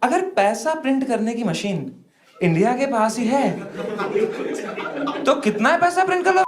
अगर पैसा प्रिंट करने की मशीन इंडिया के पास ही है तो कितना पैसा प्रिंट कर लो।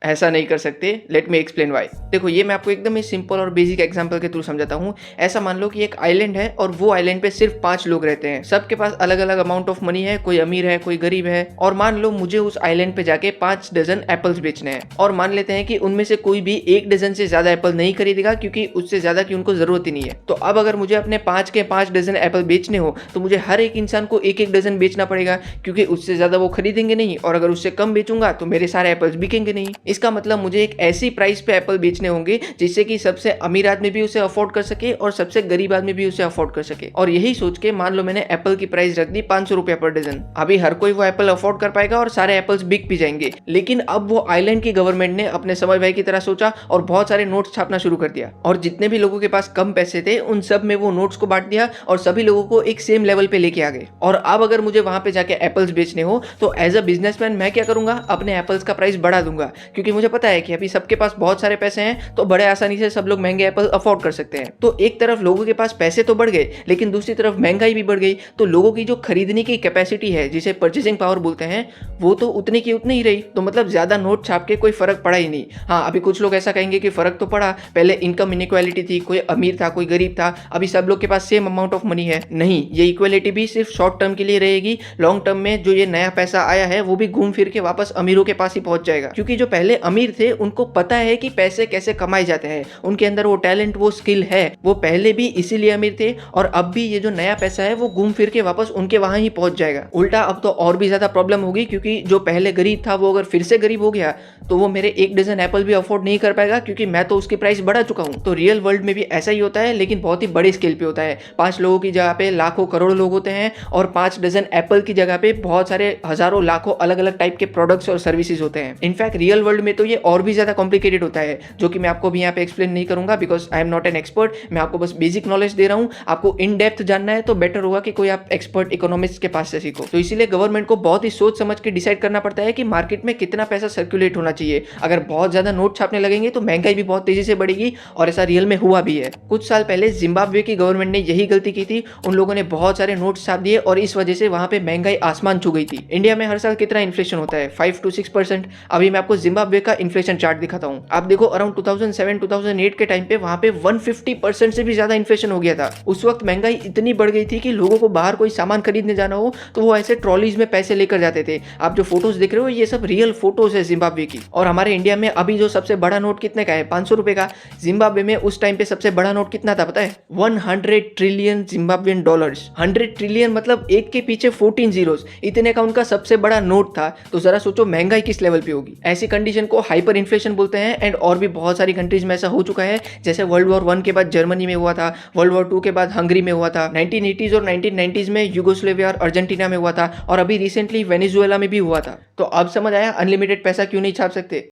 ऐसा नहीं कर सकते। Let me explain why. देखो, ये मैं आपको एकदम ही सिंपल और बेसिक एग्जांपल के थ्रू समझाता हूँ। ऐसा मान लो कि एक आइलैंड है और वो आइलैंड पे सिर्फ 5 लोग रहते हैं। सबके पास अलग अलग अमाउंट ऑफ मनी है, कोई अमीर है, कोई गरीब है। और मान लो मुझे उस आइलैंड पे जाके 5 डजन एप्पल्स बेचने हैं, और मान लेते हैं कि उनमें से कोई भी 1 डजन से ज्यादा एप्पल नहीं खरीदेगा, क्योंकि उससे ज्यादा की उनको जरूरत ही नहीं है। तो अब अगर मुझे अपने 5 के 5 डजन एप्पल बेचने हो तो मुझे हर एक इंसान को एक एक डजन बेचना पड़ेगा, क्योंकि उससे ज्यादा वो खरीदेंगे नहीं, और अगर उससे कम बेचूंगा तो मेरे सारे एप्पल्स बिकेंगे नहीं। इसका मतलब मुझे एक ऐसी प्राइस पे एप्पल बेचने होंगे जिससे कि सबसे अमीर आदमी भी उसे अफोर्ड कर सके और सबसे गरीब आदमी भी उसे अफोर्ड कर सके। और यही सोच के मान लो मैंने एप्पल की प्राइस रख दी 500 रुपया पर डजन। अभी हर कोई वो एप्पल अफोर्ड कर पाएगा और सारे एप्पल्स बिक भी जाएंगे। लेकिन अब वो आइलैंड की गवर्नमेंट ने अपने समझ भाई की तरह सोचा और बहुत सारे नोट्स छापना शुरू कर दिया, और जितने भी लोगों के पास कम पैसे थे उन सब में वो नोट्स को बांट दिया और सभी लोगों को एक सेम लेवल पे लेके आ गए। और अब अगर मुझे वहां पे जाके एप्पल्स बेचने हो तो एज अ बिजनेसमैन मैं क्या करूंगा, अपने एप्पल्स का प्राइस बढ़ा दूंगा, क्योंकि मुझे पता है कि अभी सबके पास बहुत सारे पैसे हैं तो बड़े आसानी से सब लोग महंगे एप्पल अफोर्ड कर सकते हैं। तो एक तरफ लोगों के पास पैसे तो बढ़ गए, लेकिन दूसरी तरफ महंगाई भी बढ़ गई। तो लोगों की जो खरीदने की कैपेसिटी है, जिसे परचेसिंग पावर बोलते हैं, वो तो उतनी की उतनी ही रही। तो मतलब ज्यादा नोट छाप के कोई फर्क पड़ा ही नहीं। हाँ, अभी कुछ लोग ऐसा कहेंगे कि फर्क तो पड़ा, पहले इनकम इनइक्वालिटी थी, कोई अमीर था कोई गरीब था, अभी सब लोग के पास सेम अमाउंट ऑफ मनी है। नहीं, ये इक्वालिटी भी सिर्फ शॉर्ट टर्म के लिए रहेगी। लॉन्ग टर्म में जो ये नया पैसा आया है वो भी घूम फिर के वापस अमीरों के पास ही पहुंच जाएगा, क्योंकि जो पहले अमीर थे उनको पता है कि पैसे कैसे कमाए जाते हैं, उनके अंदर वो टैलेंट वो स्किल है, वो पहले भी इसीलिए अमीर थे, और अब भी ये जो नया पैसा है वो घूम फिर के वापस उनके वहां ही पहुंच जाएगा। उल्टा अब तो और भी ज्यादा प्रॉब्लम होगी, क्योंकि जो पहले गरीब था वो अगर फिर से गरीब हो गया तो वो मेरे 1 डजन एप्पल भी अफोर्ड नहीं कर पाएगा, क्योंकि मैं तो उसकी प्राइस बढ़ा चुका हूं। तो रियल वर्ल्ड में भी ऐसा ही होता है, लेकिन बहुत ही बड़े स्केल पे होता है। 5 लोगों की जगह पे लाखों करोड़ लोग होते हैं, और 5 डजन एप्पल की जगह पे बहुत सारे हजारों लाखों अलग अलग टाइप के प्रोडक्ट्स और सर्विसेज होते हैं। इनफैक्ट रियल वर्ल्ड में तो ये और भी ज्यादा कॉम्प्लिकेटेड होता है, जो कि मैं आपको भी यहाँ पे एक्सप्लेन नहीं करूंगा, because I am not an expert. मैं आपको बस बेसिक नॉलेज दे रहा हूँ। आपको इन डेप्थ जानना है तो बेटर होगा कि कोई आप एक्सपर्ट इकोनॉमिस्ट के पास से सीखो। तो इसीलिए गवर्नमेंट को बहुत ही सोच समझ के डिसाइड करना पड़ता है कि मार्केट में कितना पैसा सर्कुलेट होना चाहिए। अगर बहुत ज्यादा नोट छापने लगेंगे तो महंगाई भी बहुत तेजी से बढ़ेगी, और ऐसा रियल में हुआ भी है। कुछ साल पहले जिम्बाब्वे की गवर्नमेंट ने यही गलती की थी। उन लोगों ने बहुत सारे नोट छाप दिए और इस वजह से वहां पे महंगाई आसमान छू गई थी। इंडिया में हर साल कितना इन्फ्लेशन होता है? 5 to 6%। अभी मैं आपको जिम्बाब्वे का इन्फ्लेशन चार्ट दिखाता हूँ। आप देखो, अराउंड 2007-2008 के टाइम पे वहां पे 150% से भी ज्यादा इन्फ्लेशन हो गया था। उस वक्त महंगाई इतनी बढ़ गई थी कि लोगों को बाहर कोई सामान खरीदने जाना हो तो वो ऐसे ट्रॉलीज में पैसे लेकर जाते थे। आप जो फोटोज देख रहे हो ये सब रियल फोटोज है जिम्बाब्वे की। और हमारे इंडिया में अभी जो सबसे बड़ा नोट कितने का है? 500 रुपए का। जिम्बाब्वे में उस टाइम पे सबसे बड़ा नोट कितना था पता है? 100 ट्रिलियन जिम्बाब्वियन डॉलर्स। 100 ट्रिलियन मतलब एक के पीछे 14 जीरोस, इतने का उनका सबसे बड़ा नोट था। तो जरा सोचो महंगाई किस लेवल पे होगी। ऐसी कंडीशन को हाइपर इन्फ्लेशन बोलते हैं। एंड और भी बहुत सारी कंट्रीज में ऐसा हो चुका है, जैसे वर्ल्ड वॉर 1 के बाद जर्मनी में हुआ था, वर्ल्ड वॉर 2 के बाद हंगरी में हुआ था, 1980s और 1990s में यूगोस्लेविया और अर्जेंटीना में हुआ था, और अभी रिसेंटली वेनेजुएला में भी हुआ था। तो अब समझ आया अनलिमिटेड पैसा क्यों नहीं छाप सकते।